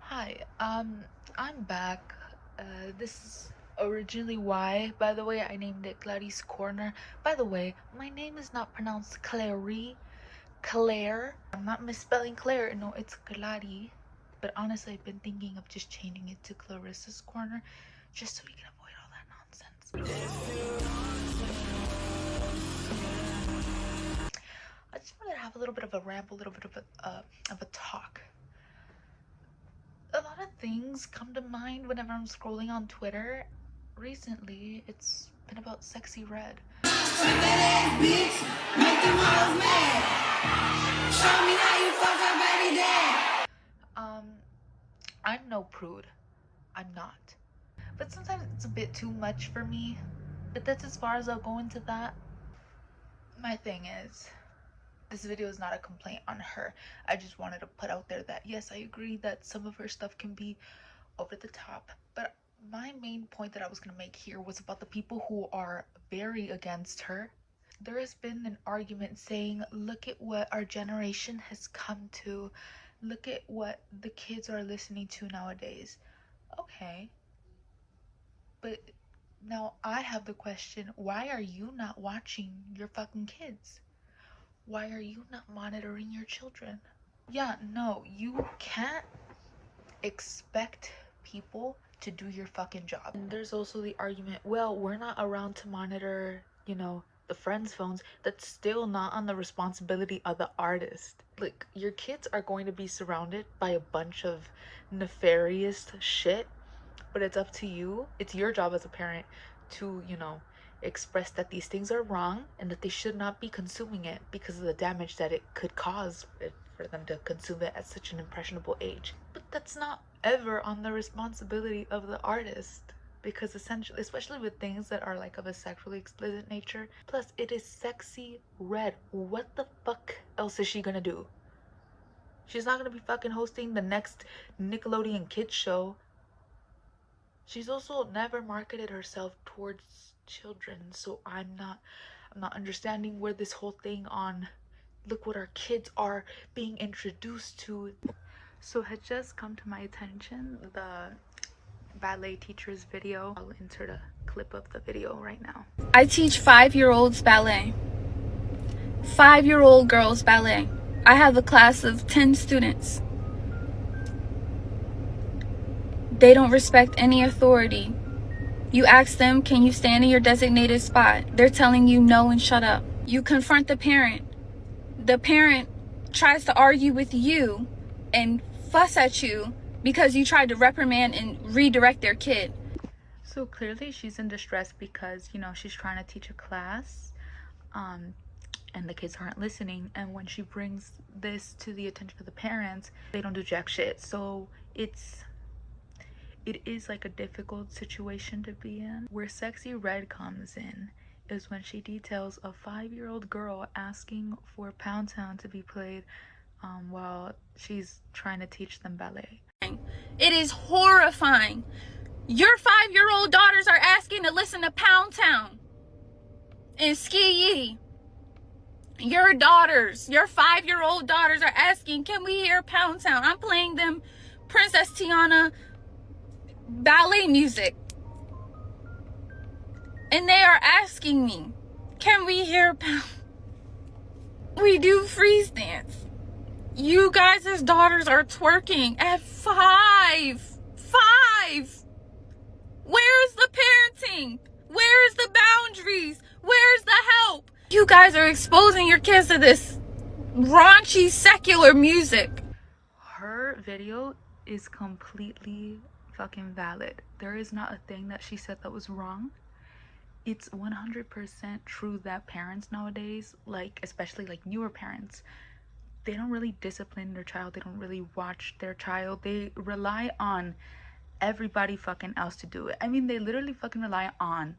Hi, I'm back. This is originally why, by the way, I named it Clarice Corner. By the way, my name is not pronounced Claire. I'm not misspelling Claire, no, it's Clary. But honestly, I've been thinking of just changing it to Clarissa's Corner, just so we can avoid all that nonsense. I just wanted to have a little bit of a ramble, a little bit of a talk. A lot of things come to mind whenever I'm scrolling on Twitter. Recently, it's been about Sexy Red. I'm no prude. I'm not. But sometimes it's a bit too much for me. But that's as far as I'll go into that. My thing is, this video is not a complaint on her. I just wanted to put out there that yes, I agree that some of her stuff can be over the top, but my main point that I was going to make here was about the people who are very against her. There has been an argument saying, look at what our generation has come to, look at what the kids are listening to nowadays. Okay, but now I have the question, why are you not watching your fucking kids? Why are you not monitoring your children? Yeah, no, you can't expect people to do your fucking job. And there's also the argument, well, we're not around to monitor, the friends' phones. That's still not on the responsibility of the artist. Like, your kids are going to be surrounded by a bunch of nefarious shit, but it's up to you. It's your job as a parent to, express that these things are wrong and that they should not be consuming it because of the damage that it could cause for them to consume it at such an impressionable age. But that's not ever on the responsibility of the artist, because essentially, especially with things that are like of a sexually explicit nature, plus it is Sexy Red. What the fuck else is she gonna do? She's not gonna be fucking hosting the next Nickelodeon kids show. She's also never marketed herself towards children, so I'm not understanding where this whole thing on look what our kids are being introduced to. So it had just come to my attention, the ballet teacher's video. I'll insert a clip of the video right now. I teach 5-year-olds ballet. 5-year-old girls ballet. I have a class of 10 students. They don't respect any authority. You ask them, can you stand in your designated spot? They're telling you no and shut up. You confront the parent. The parent tries to argue with you and fuss at you because you tried to reprimand and redirect their kid. So clearly she's in distress because, she's trying to teach a class, and the kids aren't listening. And when she brings this to the attention of the parents, they don't do jack shit. So it is like a difficult situation to be in. Where Sexy Red comes in is when she details a 5-year-old girl asking for Pound Town to be played while she's trying to teach them ballet. It is horrifying. Your 5-year-old daughters are asking to listen to Pound Town and sexyy. Your 5-year-old daughters are asking, can we hear Pound Town? I'm playing them Princess Tiana ballet music. And they are asking me, can we hear Pound? We do freeze dance. You guys' daughters are twerking at 5. 5. Where's the parenting? Where's the boundaries? Where's the help? You guys are exposing your kids to this raunchy secular music. Her video is completely fucking valid. There is not a thing that she said that was wrong. It's 100% true that parents nowadays, especially newer parents, they don't really discipline their child. They don't really watch their child. They rely on everybody fucking else to do it. I mean, they literally fucking rely on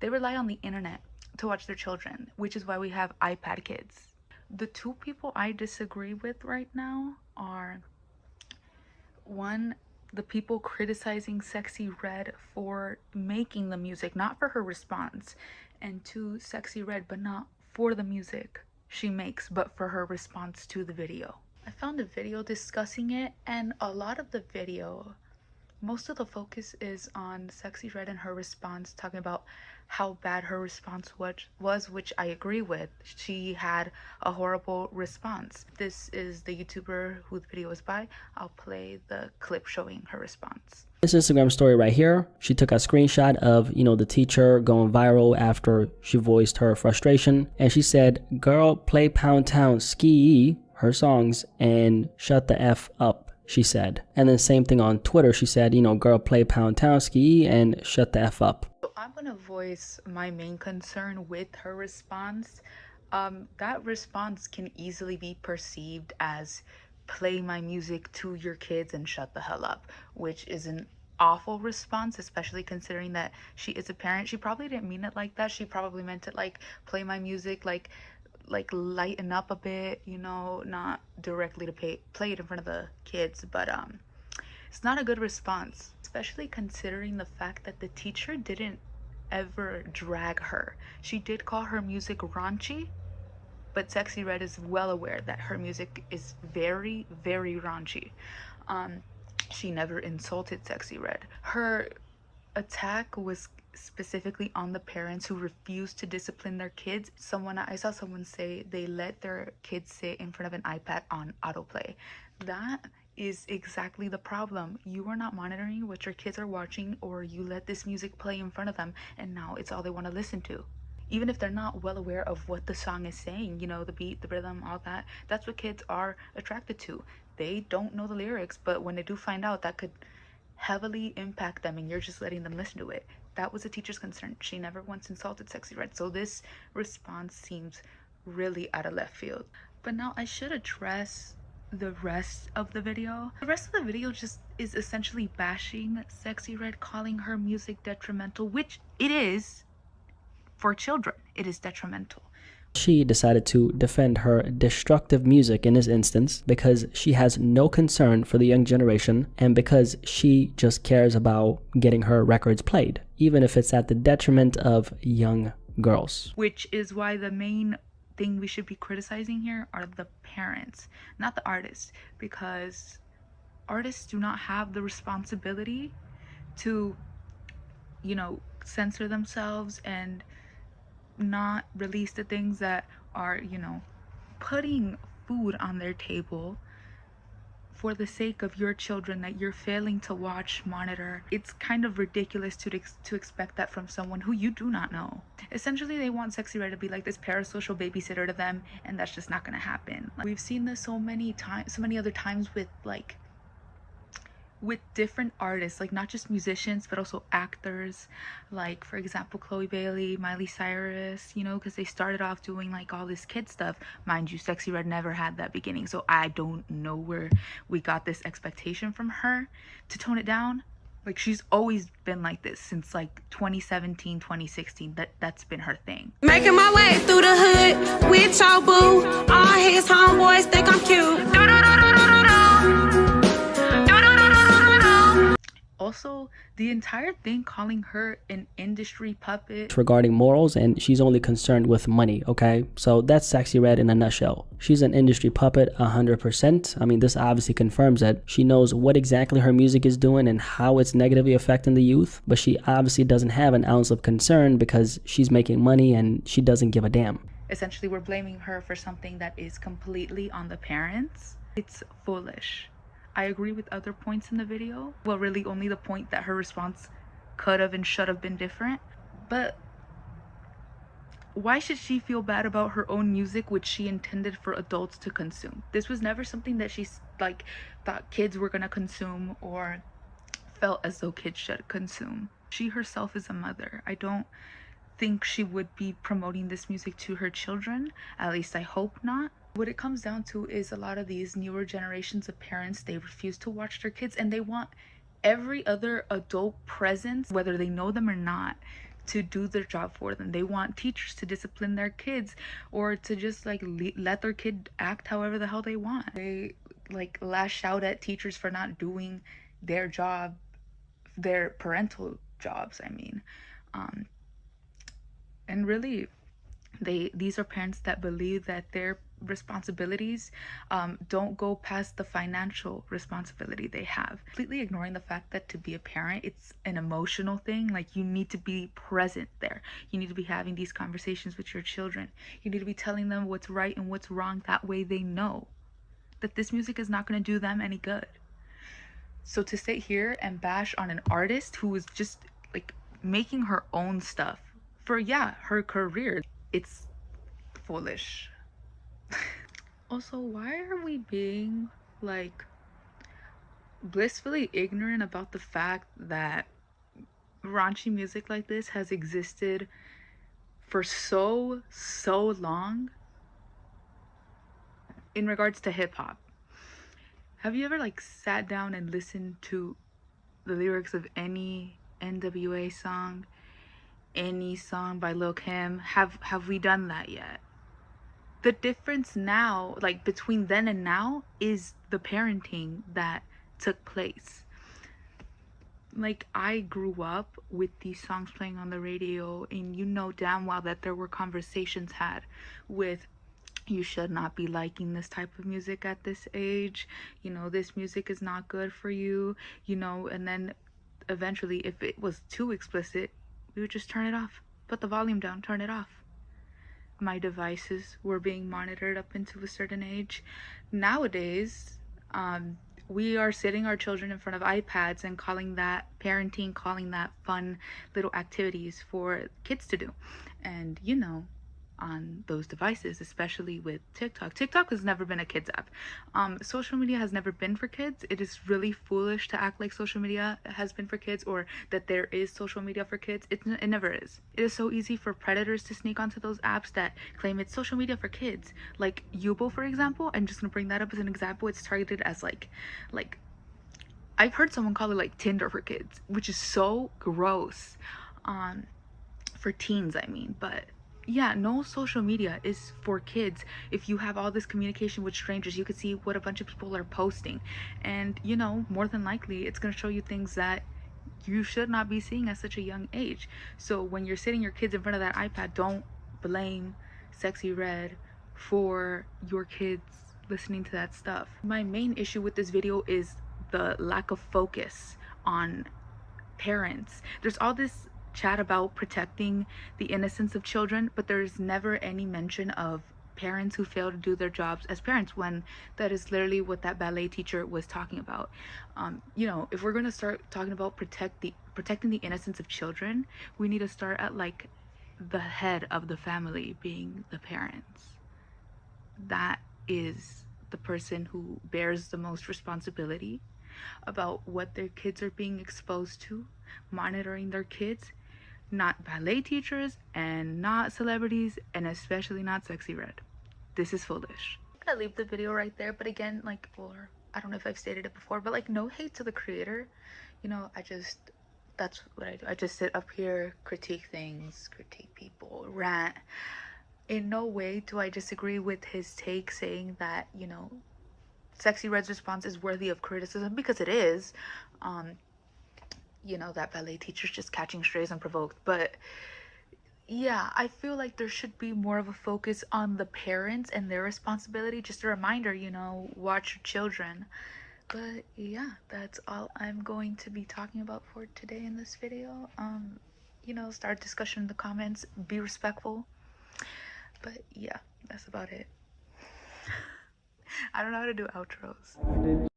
the internet to watch their children, which is why we have iPad kids. The two people I disagree with right now are, one, the people criticizing Sexy Red for making the music, not for her response, and two, Sexy Red, but not for the music she makes, but for her response to the video. I found a video discussing it, and a lot of the video, most of the focus is on Sexyy Red and her response, talking about how bad her response was, which I agree with. She had a horrible response. This is the YouTuber who the video is by. I'll play the clip showing her response. This Instagram story right here, she took a screenshot of, the teacher going viral after she voiced her frustration. And she said, "Girl, play Pound Town Ski, her songs, and shut the F up," she said. And then same thing on Twitter. She said, "Girl, play Pound Town Ski and shut the F up." So I'm going to voice my main concern with her response. That response can easily be perceived as play my music to your kids and shut the hell up, which is an awful response, especially considering that she is a parent. She probably didn't mean it like that. She probably meant it like play my music, like lighten up a bit, not directly to play it in front of the kids. But it's not a good response, especially considering the fact that the teacher didn't ever drag her. She did call her music raunchy, but Sexyy Red is well aware that her music is very, very raunchy. She never insulted Sexyy Red. Her attack was specifically on the parents who refused to discipline their kids. I saw someone say they let their kids sit in front of an iPad on autoplay. That is exactly the problem. You are not monitoring what your kids are watching, or you let this music play in front of them, and now it's all they want to listen to. Even if they're not well aware of what the song is saying, the beat, the rhythm, all that, that's what kids are attracted to. They don't know the lyrics, but when they do find out, that could heavily impact them, and you're just letting them listen to it. That was the teacher's concern. She never once insulted Sexyy Red, so this response seems really out of left field. But now I should address the rest of the video. The rest of the video just is essentially bashing Sexyy Red, calling her music detrimental, which it is for children. It is detrimental. She decided to defend her destructive music in this instance because she has no concern for the young generation, and because she just cares about getting her records played, even if it's at the detriment of young girls. Which is why the main thing we should be criticizing here are the parents, not the artists, because artists do not have the responsibility to, censor themselves and not release the things that are, putting food on their table for the sake of your children that you're failing to watch, monitor. It's kind of ridiculous to expect that from someone who you do not know. Essentially, they want Sexyy Red to be like this parasocial babysitter to them, and that's just not gonna happen. We've seen this so many other times with different artists, like not just musicians but also actors, like for example Chloe Bailey, Miley Cyrus, because they started off doing like all this kid stuff. Mind you, Sexyy Red never had that beginning, so I don't know where we got this expectation from her to tone it down. Like, she's always been like this since like 2017, 2016. That's been her thing. Making my way through the hood with your boo. All his homeboys think I'm cute. Also, the entire thing calling her an industry puppet regarding morals, and she's only concerned with money, okay? So that's Sexyy Red in a nutshell. She's an industry puppet 100%. I mean, this obviously confirms that she knows what exactly her music is doing and how it's negatively affecting the youth, but she obviously doesn't have an ounce of concern because she's making money and she doesn't give a damn. Essentially, we're blaming her for something that is completely on the parents. It's foolish. I agree with other points in the video. Well, really only the point that her response could have and should have been different. But why should she feel bad about her own music, which she intended for adults to consume? This was never something that she thought kids were gonna consume or felt as though kids should consume. She herself is a mother. I don't think she would be promoting this music to her children. At least I hope not. What it comes down to is a lot of these newer generations of parents, they refuse to watch their kids, and they want every other adult presence, whether they know them or not, to do their job for them. They want teachers to discipline their kids, or to just let their kid act however the hell they want. They lash out at teachers for not doing their job, their parental jobs, I mean. And really, these are parents that believe that their responsibilities don't go past the financial responsibility they have, completely ignoring the fact that to be a parent, it's an emotional thing. Like, you need to be present there. You need to be having these conversations with your children. You need to be telling them what's right and what's wrong. That way they know that this music is not going to do them any good. So to sit here and bash on an artist who is just like making her own stuff for, yeah, her career, it's foolish. Also, why are we being like blissfully ignorant about the fact that raunchy music like this has existed for so long in regards to hip hop? Have you ever like sat down and listened to the lyrics of any NWA song, any song by Lil Kim? Have we done that yet? The difference now, like between then and now, is the parenting that took place. Like, I grew up with these songs playing on the radio, and you know damn well that there were conversations had with, you should not be liking this type of music at this age, you know, this music is not good for you, you know. And then eventually, if it was too explicit, we would just turn it off, put the volume down, turn it off. My devices were being monitored up into a certain age. Nowadays, we are sitting our children in front of iPads and calling that parenting, calling that fun little activities for kids to do. And you know, on those devices, especially with TikTok has never been a kids app. Social media has never been for kids. It is really foolish to act like social media has been for kids, or that there is social media for kids. It never is. It is so easy for predators to sneak onto those apps that claim it's social media for kids. Like Yubo, for example. I'm just gonna bring that up as an example. It's targeted as like I've heard someone call it like Tinder for kids, which is so gross. For teens, I mean. But yeah, no social media is for kids. If you have all this communication with strangers, you could see what a bunch of people are posting, and you know, more than likely it's going to show you things that you should not be seeing at such a young age. So when you're sitting your kids in front of that iPad, don't blame Sexyy Red for your kids listening to that stuff. My main issue with this video is the lack of focus on parents. There's all this chat about protecting the innocence of children, but there's never any mention of parents who fail to do their jobs as parents, when that is literally what that ballet teacher was talking about. You know, if we're going to start talking about protecting the innocence of children, we need to start at like the head of the family being the parents. That is the person who bears the most responsibility about what their kids are being exposed to, monitoring their kids, not ballet teachers and not celebrities, and especially not Sexyy Red. This is foolish. I'm gonna leave the video right there, but again, like, or I don't know if I've stated it before, but like, no hate to the creator. You know, that's what I do. I just sit up here, critique things, critique people, rant. In no way do I disagree with his take saying that, you know, Sexyy Red's response is worthy of criticism, because it is. You know, that ballet teacher's just catching strays unprovoked. But yeah, I feel like there should be more of a focus on the parents and their responsibility. Just a reminder, you know, watch your children. But yeah, that's all I'm going to be talking about for today in this video. You know, start discussion in the comments, be respectful. But yeah, that's about it. I don't know how to do outros.